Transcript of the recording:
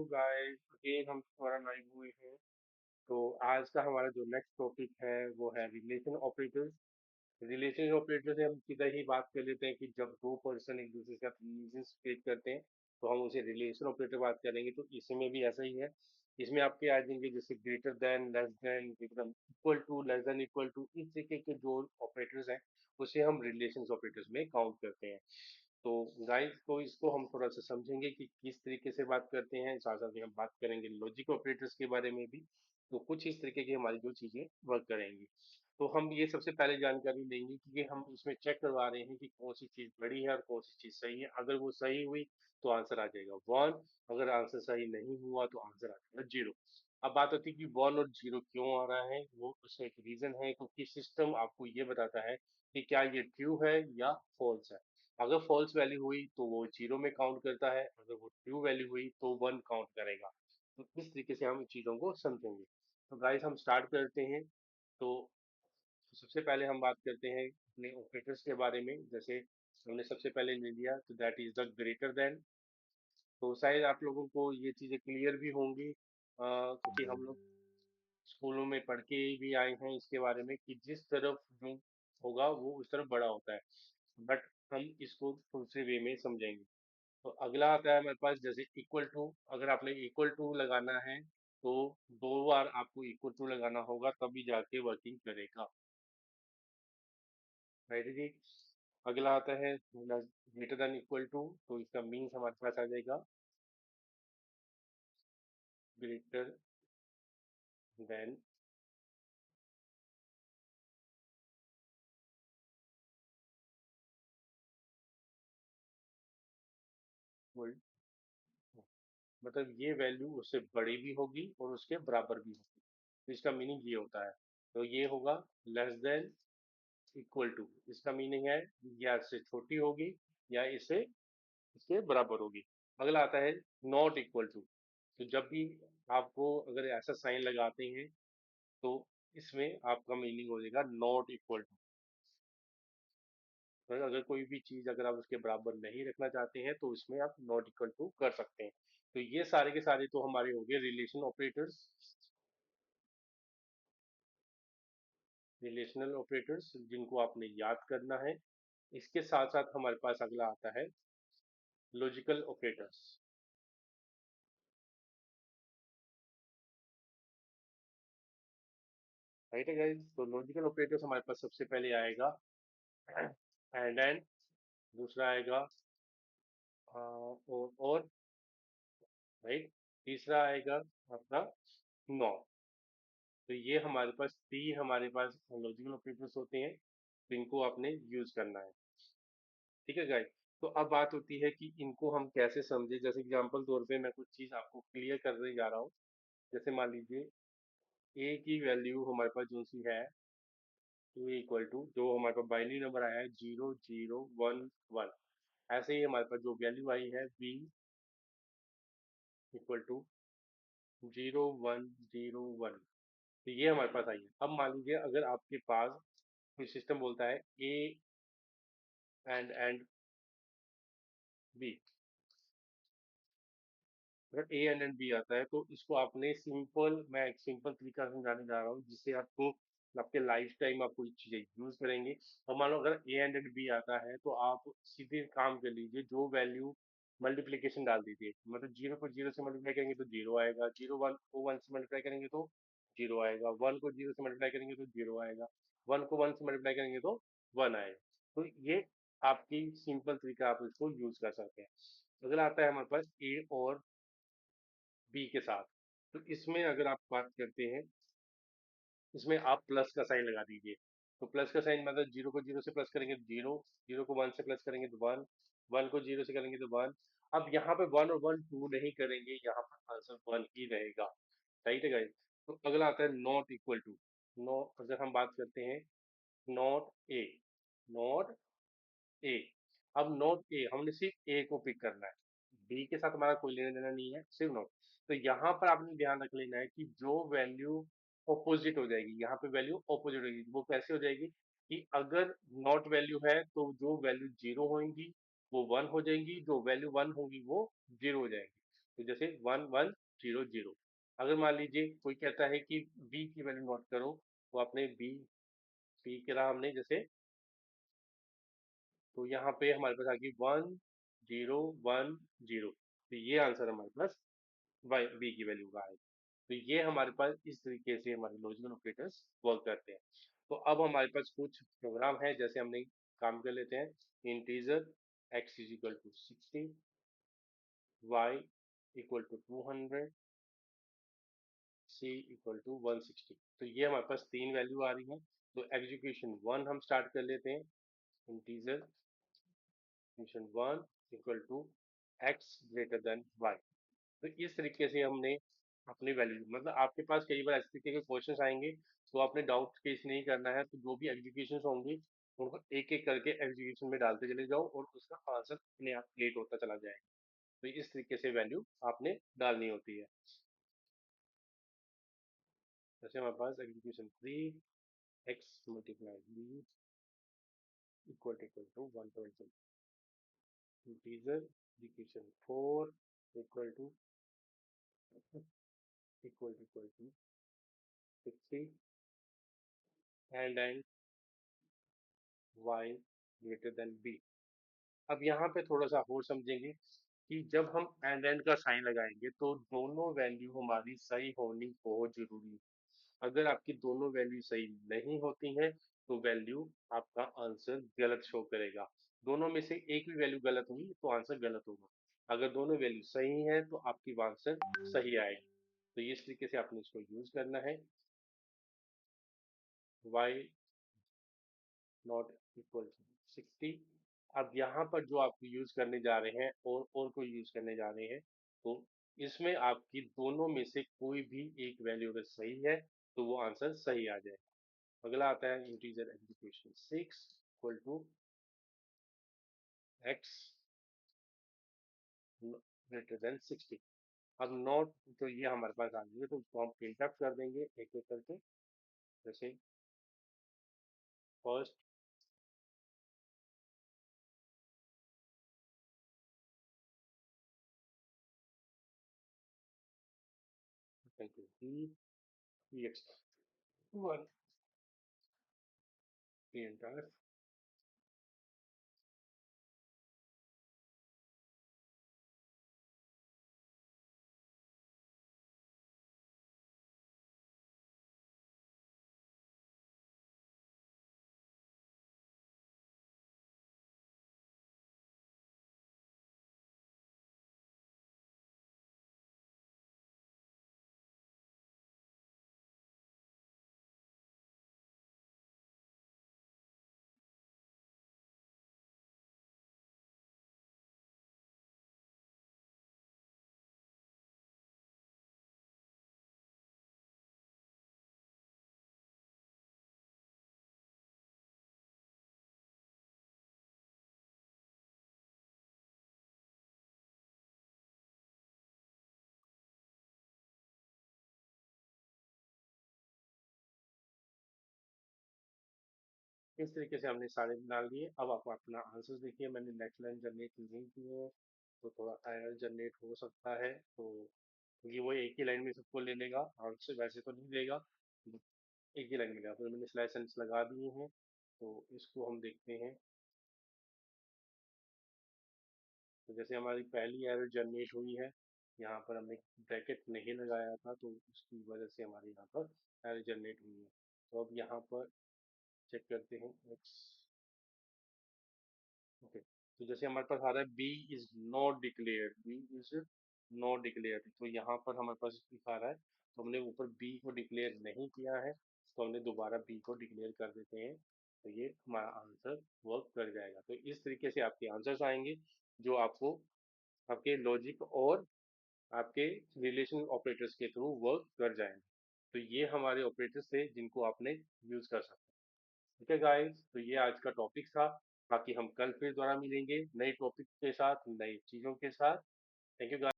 Guys, again हम तुम्हारा live हुए हैं। तो आज का हमारा जो नेक्स्ट टॉपिक है वो है रिलेशन ऑपरेटर्स। रिलेशन ऑपरेटर से हम सीधा ही बात कर लेते हैं कि जब दो पर्सन एक दूसरे के साथ रिलेशन क्रिएट करते हैं तो हम उसे रिलेशन ऑपरेटर बात करेंगे। तो इसमें भी ऐसा ही है। इसमें आपके आ जाएंगे जैसे ग्रेटर देन, लेस देन, एकदम equal to, less than equal to, इस तरीके के जो ऑपरेटर्स हैं उसे हम रिलेशन ऑपरेटर्स में काउंट करते हैं। तो गाइस, तो इसको हम थोड़ा सा समझेंगे कि किस तरीके से बात करते हैं। साथ साथ में हम बात करेंगे लॉजिक ऑपरेटर्स के बारे में भी। तो कुछ इस तरीके की हमारी जो चीजें वर्क करेंगी। तो हम ये सबसे पहले जानकारी लेंगे कि ये हम इसमें चेक करवा रहे हैं कि कौन सी चीज बड़ी है और कौन सी चीज सही है। अगर वो सही हुई तो आंसर आ जाएगा 1। अगर आंसर सही नहीं हुआ तो आंसर आ जाएगा 0। अब बात होती है कि 1 और 0 क्यों आ रहा है। वो उसका एक रीजन है, क्योंकि सिस्टम आपको ये बताता है कि क्या ये ट्रू है या फॉल्स है। अगर फॉल्स वैल्यू हुई तो वो 0 में काउंट करता है, अगर वो ट्रू वैल्यू हुई तो 1 काउंट करेगा। तो इस तरीके से हम चीजों को समझेंगे। तो गाइस, हम स्टार्ट करते हैं। तो सबसे पहले हम बात करते हैं अपने ऑपरेटर्स के बारे में। जैसे हमने सबसे पहले ले लिया तो that is the greater than. तो शायद आप लोगों को ये चीजें क्लियर भी होंगी, क्योंकि हम लोग स्कूलों में पढ़ के भी आए हैं इसके बारे में कि जिस तरफ जो होगा वो उस तरफ बड़ा होता है। बट हम इसको दूसरे वे में समझेंगे। तो अगला आता है हमारे पास जैसे इक्वल टू। अगर आपने इक्वल टू लगाना है तो 2 बार आपको इक्वल टू लगाना होगा, तभी जाके वर्किंग करेगा। राइट जी। अगला आता है ग्रेटर देन इक्वल टू। तो इसका मीन्स हमारे पास आ जाएगा ग्रेटर देन इक्वल, मतलब ये वैल्यू उससे बड़ी भी होगी और उसके बराबर भी होगी। तो इसका मीनिंग ये होता है। तो ये होगा लेस देन इक्वल टू। इसका मीनिंग है या इससे छोटी होगी या इससे इसके बराबर होगी। अगला आता है नॉट इक्वल टू। तो जब भी आपको अगर ऐसा साइन लगाते हैं तो इसमें आपका मीनिंग हो जाएगा नॉट इक्वल टू। तो अगर कोई भी चीज अगर आप उसके बराबर नहीं रखना चाहते हैं तो इसमें आप नॉट इक्वल टू कर सकते हैं। तो ये सारे के सारे तो हमारे हो गए रिलेशन ऑपरेटर्स, रिलेशनल ऑपरेटर्स जिनको आपने याद करना है। इसके साथ साथ हमारे पास अगला आता है लॉजिकल ऑपरेटर्स। राइट है गाइस। तो लॉजिकल ऑपरेटर्स हमारे पास सबसे पहले आएगा एंड, दूसरा आएगा और, राइट। तीसरा आएगा आपका नॉट। तो ये हमारे पास तीन हमारे पास लॉजिकल ऑपरेटर्स होते हैं। तो इनको आपने यूज करना है। ठीक है गाइस। तो अब बात होती है कि इनको हम कैसे समझे। जैसे एग्जांपल तौर पे मैं कुछ चीज आपको क्लियर करने जा रहा हूँ। जैसे मान लीजिए ए की वैल्यू हमारे पास जो सी है ए इक्वल टू, जो हमारे पास बाइनरी नंबर आया है 0 0 1 1। ऐसे ही हमारे पास जो वैल्यू आई है बी इक्वल टू 0 1 0 1। तो ये हमारे पास आई है। अब मान लीजिए अगर आपके पास कोई सिस्टम बोलता है ए एंड बी। अगर ए एंड बी आता है तो इसको आपने सिंपल, मैं एक सिंपल तरीका समझाने जा रहा हूँ जिससे आपको आपके लाइफ टाइम आपको ये चीजें यूज करेंगे। और मान लो अगर ए एंड बी आता है तो आप सीधे काम कर लीजिए, जो वैल्यू मल्टीप्लीकेशन डाल दीजिए। मतलब 0 को 0 से मल्टीप्लाई करेंगे तो 0 आएगा, 0 1 को 1 से मल्टीप्लाई करेंगे तो 0 आएगा, 1 को 0 से मल्टीप्लाई करेंगे तो 0 आएगा, 1 को 1 से मल्टीप्लाई करेंगे तो 1 आएगा। तो ये आपकी सिंपल तरीका, आप इसको यूज कर सकते हैं। अगला आता है हमारे पास ए और बी के साथ। तो इसमें अगर आप बात करते हैं, इसमें आप प्लस का साइन लगा दीजिए। तो प्लस का साइन मतलब 0 को 0 से प्लस करेंगे तो 0, 0 को 1 से प्लस करेंगे तो 1, 1 को 0 से करेंगे तो 1। अब यहाँ पे 1 और 1 2 नहीं करेंगे, यहाँ पर आंसर 1 ही रहेगा। राइट है गाइस। तो अगला आता है नॉट इक्वल टू। नो, अगर हम बात करते हैं नॉट ए, नॉट ए। अब नोट ए हमने सिर्फ ए को पिक करना है, बी के साथ हमारा कोई लेना देना नहीं है, सिर्फ नोट। तो यहाँ पर आपने ध्यान रख लेना है कि जो वैल्यू ऑपोजिट हो जाएगी, यहाँ पे वैल्यू ऑपोजिट होगी। वो कैसे हो जाएगी कि अगर नॉट वैल्यू है तो जो वैल्यू 0 होंगी वो 1 हो जाएंगी, जो वैल्यू 1 होगी वो 0 हो जाएंगी। तो जैसे 1100, अगर मान लीजिए कोई कहता है कि बी की वैल्यू नोट करो, तो आपने बी करा हमने जैसे, तो यहाँ पे हमारे पास आ गई 1010, तो ये आंसर हमारे पास वाई बी की वैल्यू का है। तो ये हमारे पास इस तरीके से हमारे लॉजिकल ऑपरेटर्स वर्क करते हैं। तो अब हमारे पास कुछ प्रोग्राम है, जैसे हमने काम कर लेते हैं। Integer x is equal to 60, y equal to 200, c equal to 160। तो ये हमारे पास तीन वैल्यू आ रही है। तो एग्जीक्यूशन 1 हम स्टार्ट कर लेते हैं। Integer execution 1 equal to x greater than y। तो इस तरीके से हमने अपनी वैल्यू, मतलब आपके पास कई बार इस तरीके के क्वेश्चंस आएंगे, तो आपने डाउट फेस नहीं करना है। तो जो भी एग्जीक्यूशन होंगी उनको एक एक करके एग्जीक्यूशन में डालते चले जाओ और उसका आंसर अपने आप क्रिएट होता चला जाएगा। तो इस तरीके से वैल्यू आपने डालनी होती है। जैसे हमारे पास execution 3, x multiply b equal to 120, integer execution 4 equal to equal to 60 and y greater than b। अब यहाँ पे थोड़ा सा और समझेंगे कि जब हम एंड का साइन लगाएंगे तो दोनों वैल्यू हमारी सही होनी बहुत जरूरी है। अगर आपकी दोनों वैल्यू सही नहीं होती हैं तो वैल्यू आपका आंसर गलत शो करेगा। दोनों में से एक भी वैल्यू गलत हुई तो आंसर गलत होगा। अगर दोनों वैल्यू सही है तो आपकी आंसर सही आएगी। तो इस तरीके से आपने इसको यूज करना है। y not equal to 60। अब यहाँ पर जो आप यूज करने जा रहे हैं और कोई यूज करने जा रहे हैं, तो इसमें आपकी दोनों में से कोई भी एक वैल्यू अगर सही है तो वो आंसर सही आ जाएगा। अगला आता है integer execution 6 equal to x greater than 60। अब नॉट, तो ये हमारे पास आ गई है, तो उसको हम प्रिंट आउट कर देंगे एक एक करके। जैसे first b x 1 print out. इस तरीके से हमने सारे डाल दिए। अब आप अपना आंसर देखिए, मैंने नेक्स्ट लाइन जनरेट नहीं की है, तो थोड़ा एरर जनरेट हो सकता है। तो क्योंकि वो एक ही लाइन में सबको ले लेगा, आंसर वैसे तो नहीं देगा, एक ही लाइन मिलेगा। फिर मैंने स्लैश सेंस लगा दिए हैं, तो इसको हम देखते हैं। तो जैसे हमारी पहली एरर जनरेट हुई है, यहाँ पर हमने ब्रैकेट नहीं लगाया था, तो उसकी वजह से हमारे यहाँ पर एरर जनरेट हुई है। तो अब यहाँ पर चेक करते हैं एक्स। ओके, तो जैसे हमारे पास आ रहा है B is not declared, B is not declared, तो यहाँ पर हमारे पास दिखा रहा है, तो हमने ऊपर बी को डिक्लेयर नहीं किया है, तो हमने दोबारा बी को डिक्लेयर कर देते हैं। तो ये हमारा आंसर वर्क कर जाएगा। तो इस तरीके से आपके आंसर्स आएंगे जो आपको आपके लॉजिक और आपके रिलेशन ऑपरेटर्स के थ्रू वर्क कर जाएंगे। तो ये हमारे ऑपरेटर्स थे जिनको आपने यूज कर सकते। ठीक है गाइस, तो ये आज का टॉपिक था। बाकी हम कल फिर दोबारा मिलेंगे नए टॉपिक के साथ, नई चीजों के साथ। Thank you guys.